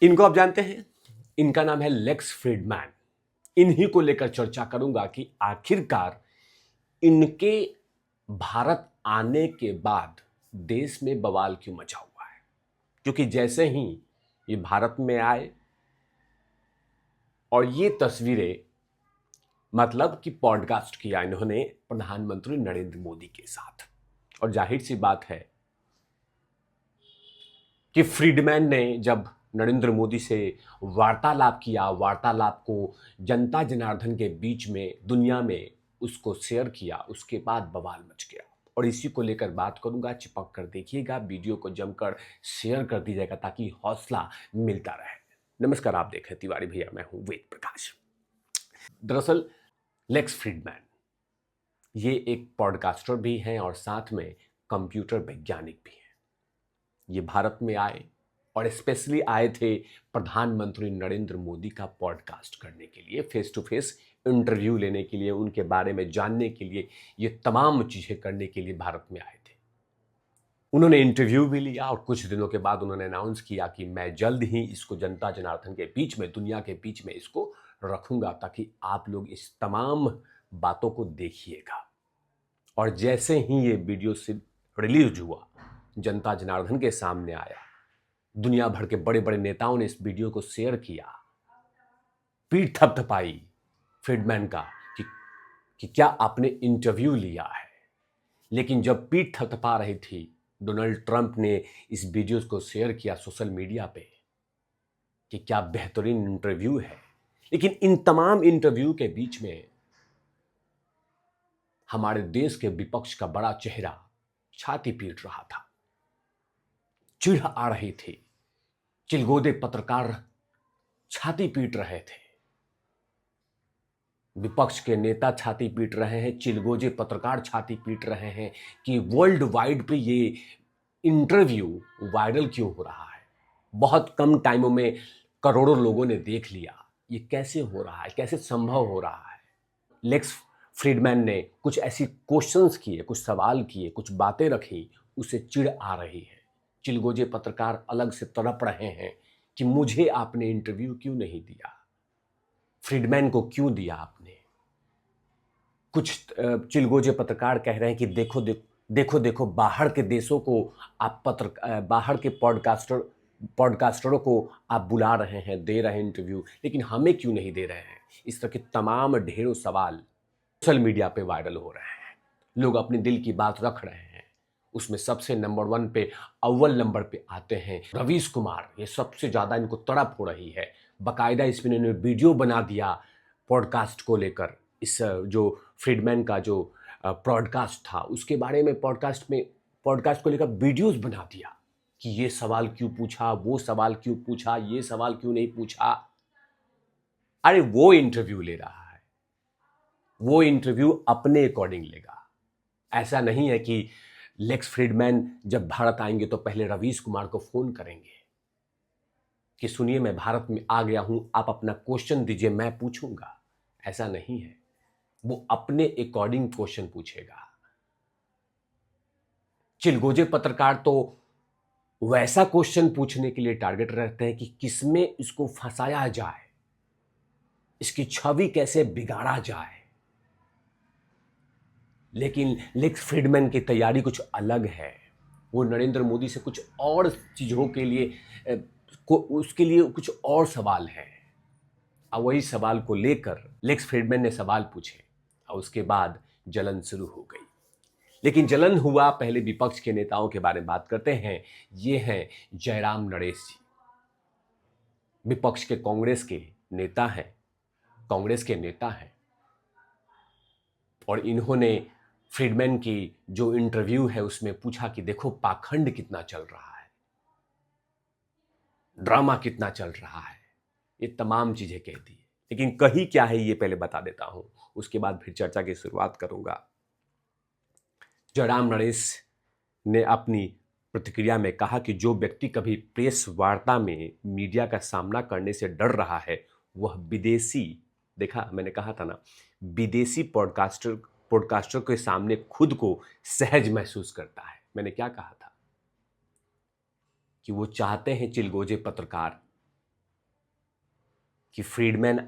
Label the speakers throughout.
Speaker 1: इनको आप जानते हैं, इनका नाम है लेक्स फ्रीडमैन। इन्हीं को लेकर चर्चा करूंगा कि आखिरकार इनके भारत आने के बाद देश में बवाल क्यों मचा हुआ है। क्योंकि जैसे ही ये भारत में आए और ये तस्वीरें मतलब कि पॉडकास्ट किया इन्होंने प्रधानमंत्री नरेंद्र मोदी के साथ, और जाहिर सी बात है कि फ्रीडमैन ने जब नरेंद्र मोदी से वार्तालाप किया, वार्तालाप को जनता जनार्दन के बीच में दुनिया में उसको शेयर किया, उसके बाद बवाल मच गया। और इसी को लेकर बात करूंगा, चिपक कर देखिएगा, वीडियो को जमकर शेयर कर दीजिएगा ताकि हौसला मिलता रहे। नमस्कार, आप देख रहे हैं तिवारी भैया, मैं हूं वेद प्रकाश। दरअसल लेक्स फ्रीडमैन ये एक पॉडकास्टर भी हैं और साथ में कंप्यूटर वैज्ञानिक भी हैं। ये भारत में आए और स्पेशली आए थे प्रधानमंत्री नरेंद्र मोदी का पॉडकास्ट करने के लिए, फेस टू फेस इंटरव्यू लेने के लिए, उनके बारे में जानने के लिए, ये तमाम चीज़ें करने के लिए भारत में आए थे। उन्होंने इंटरव्यू भी लिया और कुछ दिनों के बाद उन्होंने अनाउंस किया कि मैं जल्द ही इसको जनता जनार्दन के बीच में, दुनिया के बीच में इसको रखूंगा ताकि आप लोग इस तमाम बातों को देखिएगा। और जैसे ही ये वीडियो से रिलीज हुआ, जनता जनार्दन के सामने आया, दुनिया भर के बड़े बड़े नेताओं ने इस वीडियो को शेयर किया, पीठ थपथपाई फ्रीडमैन का कि क्या आपने इंटरव्यू लिया है। लेकिन जब पीठ थपथपा रही थी, डोनाल्ड ट्रंप ने इस वीडियो को शेयर किया सोशल मीडिया पे कि क्या बेहतरीन इंटरव्यू है। लेकिन इन तमाम इंटरव्यू के बीच में हमारे देश के विपक्ष का बड़ा चेहरा छाती पीट रहा था, चिढ़ आ रही थी, चिलगोदे पत्रकार छाती पीट रहे थे, विपक्ष के नेता छाती पीट रहे हैं, चिलगोजे पत्रकार छाती पीट रहे हैं कि वर्ल्ड वाइड पे ये इंटरव्यू वायरल क्यों हो रहा है। बहुत कम टाइम में करोड़ों लोगों ने देख लिया, ये कैसे हो रहा है, कैसे संभव हो रहा है। लेक्स फ्रीडमैन ने कुछ ऐसी क्वेश्चंस किए, कुछ सवाल किए, कुछ बातें रखी, उसे चिढ़ आ रही है। चिलगोजे पत्रकार अलग से तड़प रहे हैं कि मुझे आपने इंटरव्यू क्यों नहीं दिया, फ्रीडमैन को क्यों दिया आपने। कुछ चिलगोजे पत्रकार कह रहे हैं कि देखो देखो देखो देखो, बाहर के देशों को आप बाहर के पॉडकास्टरों को आप बुला रहे हैं, दे रहे हैं इंटरव्यू, लेकिन हमें क्यों नहीं दे रहे हैं। इस तरह के तमाम ढेरों सवाल सोशल मीडिया पे वायरल हो रहे हैं, लोग अपने दिल की बात रख रहे हैं। उसमें सबसे नंबर 1 पे, अव्वल नंबर पे आते हैं रवीश कुमार। ये सबसे ज़्यादा इनको तड़प हो रही है, बाकायदा इसमें इन्होंने वीडियो बना दिया पॉडकास्ट को लेकर। इस जो फ्रीडमैन का जो पॉडकास्ट था उसके बारे में पॉडकास्ट को लेकर वीडियोस बना दिया कि ये सवाल क्यों पूछा, वो सवाल क्यों पूछा, ये सवाल क्यों नहीं पूछा। अरे वो इंटरव्यू ले रहा है, वो इंटरव्यू अपने अकॉर्डिंग लेगा। ऐसा नहीं है कि लेक्स फ्रीडमैन जब भारत आएंगे तो पहले रवीश कुमार को फोन करेंगे कि सुनिए मैं भारत में आ गया हूं, आप अपना क्वेश्चन दीजिए, मैं पूछूंगा। ऐसा नहीं है, वो अपने अकॉर्डिंग क्वेश्चन पूछेगा। चिलगोजे पत्रकार तो वैसा क्वेश्चन पूछने के लिए टारगेट रहते हैं कि किसमें इसको फंसाया जाए, इसकी छवि कैसे बिगाड़ा जाए। लेकिन लेक्स फ्रीडमैन की तैयारी कुछ अलग है। वो नरेंद्र मोदी से कुछ और चीज़ों के लिए उसके लिए कुछ और सवाल है। और वही सवाल को लेकर लेक्स फ्रीडमैन ने सवाल पूछे और उसके बाद जलन शुरू हो गई। लेकिन जलन हुआ, पहले विपक्ष के नेताओं के बारे में बात करते हैं। ये हैं जयराम नरेश जी, विपक्ष के कांग्रेस के नेता हैं, और इन्होंने फ्रीडमैन की जो इंटरव्यू है उसमें पूछा कि देखो पाखंड कितना चल रहा है, ड्रामा कितना चल रहा है, ये तमाम चीजें कह दी। लेकिन कही क्या है ये पहले बता देता हूं, उसके बाद फिर चर्चा की शुरुआत करूंगा। जयराम नरेश ने अपनी प्रतिक्रिया में कहा कि जो व्यक्ति कभी प्रेस वार्ता में मीडिया का सामना करने से डर रहा है वह विदेशी, देखा मैंने कहा था ना, विदेशी पॉडकास्टर के सामने खुद को सहज महसूस करता है। मैंने क्या कहा था कि वो चाहते हैं चिलगोजे पत्रकार कि फ्रीडमैन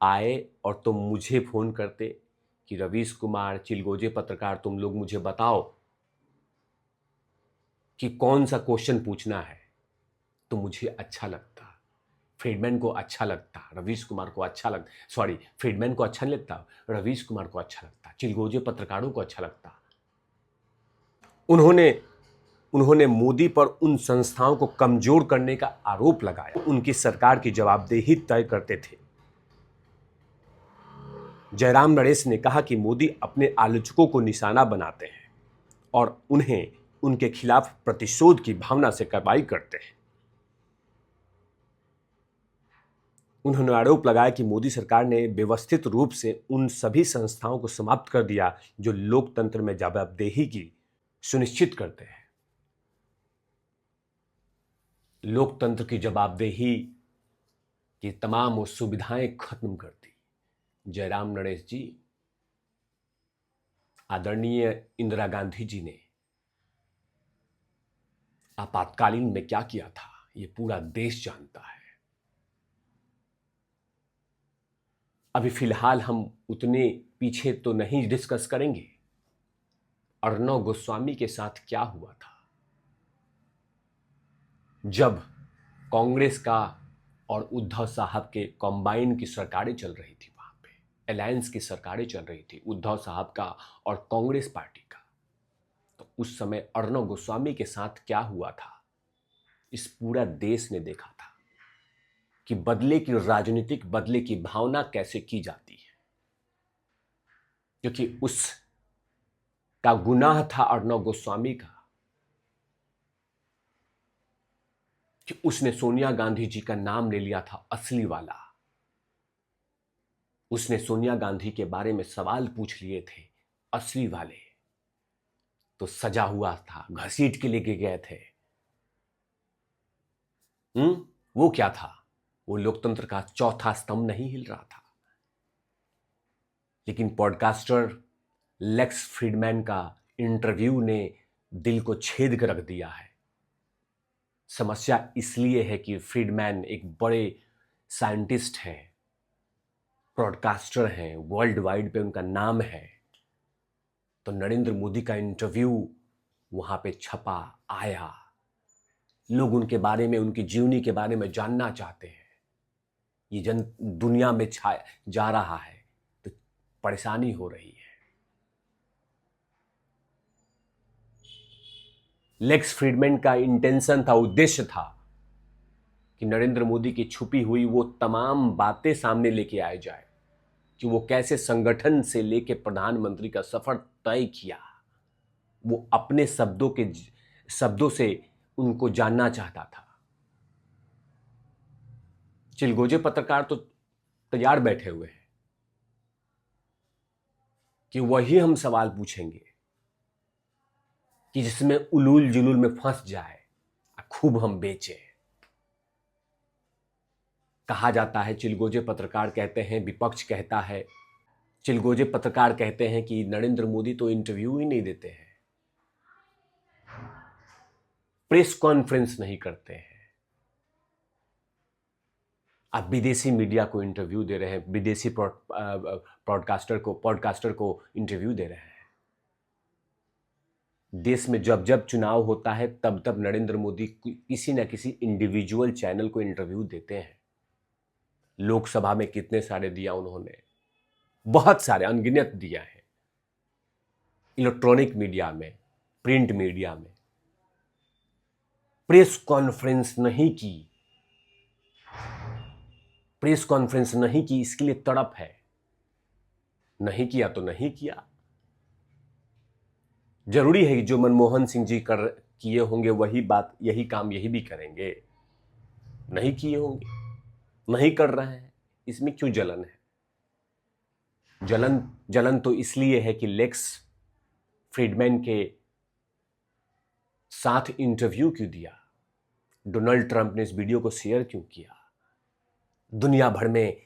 Speaker 1: आए और तुम मुझे फ़ोन करते कि रवीश कुमार, चिलगोजे पत्रकार, तुम लोग मुझे बताओ कि कौन सा क्वेश्चन पूछना है, तो मुझे अच्छा लगता, फ्रीडमैन को अच्छा लगता, रवीश कुमार को अच्छा लगता, सॉरी, फ्रीडमैन को अच्छा नहीं लगता, रवीश कुमार को अच्छा लगता, चिलगोजे पत्रकारों को अच्छा लगता। उन्होंने मोदी पर उन संस्थाओं को कमजोर करने का आरोप लगाया, उनकी सरकार की जवाबदेही तय करते थे। जयराम नरेश ने कहा कि मोदी अपने आलोचकों को निशाना बनाते हैं और उन्हें उनके खिलाफ प्रतिशोध की भावना से कार्रवाई करते हैं। उन्होंने आरोप लगाया कि मोदी सरकार ने व्यवस्थित रूप से उन सभी संस्थाओं को समाप्त कर दिया जो लोकतंत्र में जवाबदेही की सुनिश्चित करते हैं। लोकतंत्र की जवाबदेही की तमाम वो सुविधाएं खत्म कर दी। जयराम नरेश जी, आदरणीय इंदिरा गांधी जी ने आपातकालीन में क्या किया था, ये पूरा देश जानता है। अभी फिलहाल हम उतने पीछे तो नहीं डिस्कस करेंगे। अर्णव गोस्वामी के साथ क्या हुआ था जब कांग्रेस का और उद्धव साहब के कॉम्बाइन की सरकारें चल रही थी, वहां पे अलायंस की सरकारें चल रही थी, उद्धव साहब का और कांग्रेस पार्टी का। तो उस समय अर्णव गोस्वामी के साथ क्या हुआ था, इस पूरा देश ने देखा था कि बदले की राजनीतिक बदले की भावना कैसे की जाती है। क्योंकि उस का गुनाह था अर्णव गोस्वामी का कि उसने सोनिया गांधी जी का नाम ले लिया था असली वाला। उसने सोनिया गांधी के बारे में सवाल पूछ लिए थे असली वाले, तो सजा हुआ था, घसीट के लेके गए थे। वो क्या था? वो लोकतंत्र का चौथा स्तंभ नहीं हिल रहा था। लेकिन पॉडकास्टर लेक्स फ्रीडमैन का इंटरव्यू ने दिल को छेद कर रख दिया है। समस्या इसलिए है कि फ्रीडमैन एक बड़े साइंटिस्ट हैं, ब्रॉडकास्टर हैं, वर्ल्ड वाइड पे उनका नाम है। तो नरेंद्र मोदी का इंटरव्यू वहां पे छपा, आया, लोग उनके बारे में, उनकी जीवनी के बारे में जानना चाहते हैं। ये दुनिया में छाया जा रहा है, तो परेशानी हो रही है। लेक्स फ्रीडमैन का इंटेंशन था, उद्देश्य था कि नरेंद्र मोदी की छुपी हुई वो तमाम बातें सामने लेके आए जाए कि वो कैसे संगठन से लेके प्रधानमंत्री का सफर तय किया। वो अपने शब्दों से उनको जानना चाहता था। चिलगोजे पत्रकार तो तैयार बैठे हुए हैं कि वही हम सवाल पूछेंगे कि जिसमें उलूल जुलूल में फंस जाए, खूब हम बेचे। कहा जाता है, चिलगोजे पत्रकार कहते हैं, विपक्ष कहता है, चिलगोजे पत्रकार कहते हैं कि नरेंद्र मोदी तो इंटरव्यू ही नहीं देते हैं, प्रेस कॉन्फ्रेंस नहीं करते हैं। आप विदेशी मीडिया को इंटरव्यू दे रहे हैं, विदेशी पॉडकास्टर को इंटरव्यू दे रहे हैं। देश में जब जब चुनाव होता है तब तब नरेंद्र मोदी किसी न किसी इंडिविजुअल चैनल को इंटरव्यू देते हैं। लोकसभा में कितने सारे दिया उन्होंने, बहुत सारे, अनगिनत दिया है। इलेक्ट्रॉनिक मीडिया में, प्रिंट मीडिया में प्रेस कॉन्फ्रेंस नहीं की, प्रेस कॉन्फ्रेंस नहीं की, इसके लिए तड़प है। नहीं किया तो नहीं किया। जरूरी है कि जो मनमोहन सिंह जी किए होंगे वही बात, यही काम यही भी करेंगे? नहीं किए होंगे, नहीं कर रहे हैं, इसमें क्यों जलन है? जलन तो इसलिए है कि लेक्स फ्रीडमैन के साथ इंटरव्यू क्यों दिया, डोनाल्ड ट्रंप ने इस वीडियो को शेयर क्यों किया, दुनिया भर में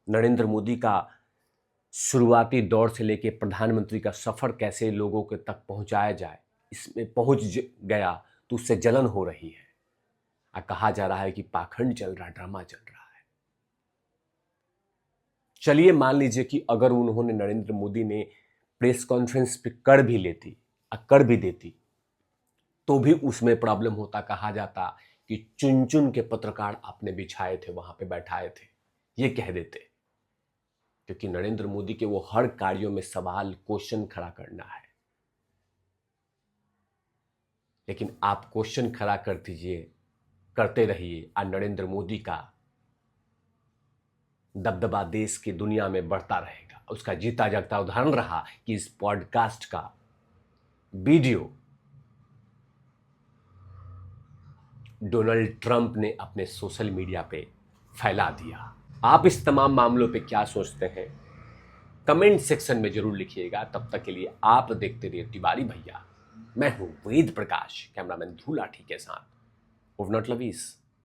Speaker 1: नरेंद्र मोदी का शुरुआती दौर से लेकर प्रधानमंत्री का सफर कैसे लोगों के तक पहुंचाया जाए, इसमें पहुंच गया तो उससे जलन हो रही है। कहा जा रहा है कि पाखंड चल रहा, ड्रामा चल रहा है। चलिए मान लीजिए कि अगर उन्होंने, नरेंद्र मोदी ने प्रेस कॉन्फ्रेंस पे कर भी देती तो भी उसमें प्रॉब्लम होता, कहा जाता कि चुन चुन के पत्रकार आपने बिछाए थे, वहां पे बैठाए थे, ये कह देते। क्योंकि नरेंद्र मोदी के वो हर कार्यों में सवाल, क्वेश्चन खड़ा करना है। लेकिन आप क्वेश्चन खड़ा कर दीजिए, करते रहिए, और नरेंद्र मोदी का दबदबा देश की दुनिया में बढ़ता रहेगा। उसका जीता जागता उदाहरण रहा कि इस पॉडकास्ट का वीडियो डोनाल्ड ट्रंप ने अपने सोशल मीडिया पे फैला दिया। आप इस तमाम मामलों पे क्या सोचते हैं, कमेंट सेक्शन में जरूर लिखिएगा। तब तक के लिए आप देखते रहिए तिवारी भैया। मैं हूं वेद प्रकाश, कैमरामैन धूलाठी के साथ। ओव नॉट लवीज।